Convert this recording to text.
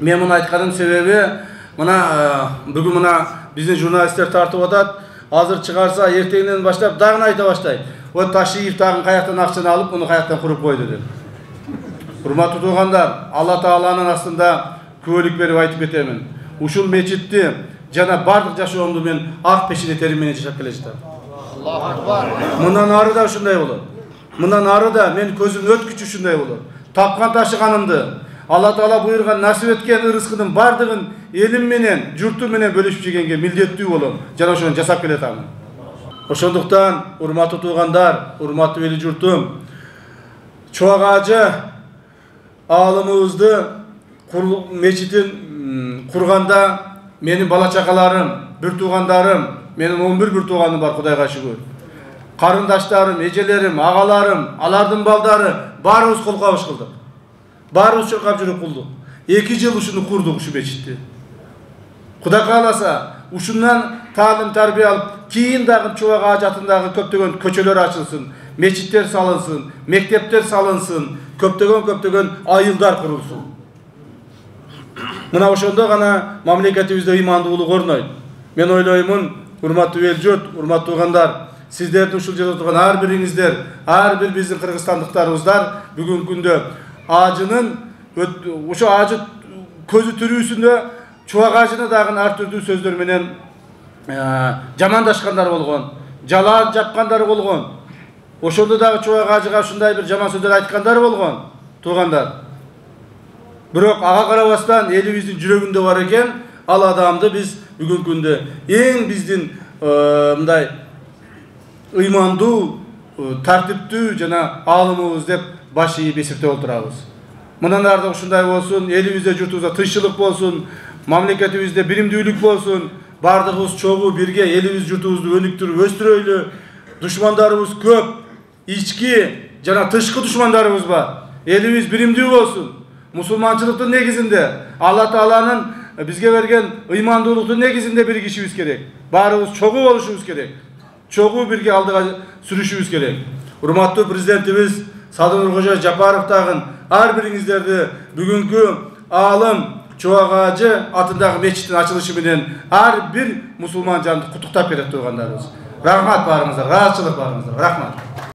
Мен мұны айтқаным себебі, бүгін мына біздің журналистер тартып атат, азыр шығарса ертеңнен баштап дағын айта баштайды. О Ташиев дағын қаяқтан ақшаны алып, оны қаяқтан құрып қойды деп. Құрметті туғандар, Алла Тағаланың астында куәлік беріп айтып кетемін. Ушул мечітті жана бардық жашоомду мен ақ пешіне теріменен жашап келе жатам. Мындан ары да ушундай болот. Мындан ары да мен көзім өткүчү ушундай болот. Тапқан ташығанымды Алла Таала буйрган насип эткен ырыскынын бардыгын элим менен, журтум менен бөлүшүп жегенге милдеттүү болом. Жана ошону жасап келатам. Ошондуктан, урматтуу туугандар, урматтуу эли журтум, Чубак Ажы аалымыбызды мечитин курганда менин бала чакаларым, бир туугандарым, менин 11 тууганым бар, Кудайга шүгүр. Карындаштарым, эжелерим, агаларым, алардын балдары баарыбыз кол кабыш кылдык. Баарыбыз чуркап жүрүп кылдык. 2 жыл ушуну курдук, ушу мечитти. Кудай кааласа, ушундан таалим тарбия алып, кийин дагы Чубак Ажы атындагы көптөгөн көчөлөр ачылсын, мечиттер салынсын, мектептер салынсын, көптөгөн айылдар курулсын. Мына ошондо гана мамлекетибизде ыймандуулук орнойт. Мен ойлоймун, урматтуу эл журт, урматтуу туугандар, сиздердин ушул жерде турган ар бириңиздер, ар бир биздин кыргызстандыктарыбыздар бүгүнкү күндө Ажынын ошо Ажы көзү тирүүсүндө Чубак Ажыны дагы ар түрдүү сөздөр менен жамандашкандар болгон, жалаа жапкандар болгон. Ошондо дагы Чубак Ажыга ушундай бир жаман сөздөр айткандар болгон, туугандар. Бирок ага карабастан элибиздин жүрөгүндө бар экен, ал адамды биз бүгүнкү күндө эң биздин мындай ыймандуу, тартиптүү жана аалымыбыз деп баш ийип эсептеп отурабыз. Мындан ары да ушундай болсун, элибизде журтубузда тынччылык болсун, мамлекетибизде биримдүүлүк болсун, бардыгыбыз чогуу бирге элибиз журтубузду өнүктүрүп өстүрөйлү. Душмандарыбыз көп, ички жана тышкы душмандарыбыз бар. Элибиз биримдүү болсун. Мусулманчылыктын негизинде, Алла Тааланын бизге берген ыймандуулуктун негизинде биригишибиз керек. Баарыбыз чогуу болушубуз керек. Чогуу бирге алдыга сүрүшүбүз керек. Урматтуу президентибиз Садыр Нуркожоев Жапаров дагы ар бириңиздерди бүгүнкү аалым Чубак Ажы атындагы мечиттин ачылышы менен ар бир мусулман жанды куттуктап кетет туугандарыбыз. Рахмат баарыңыздарга, ыраазычылык баарыңыздарга. Рахмат.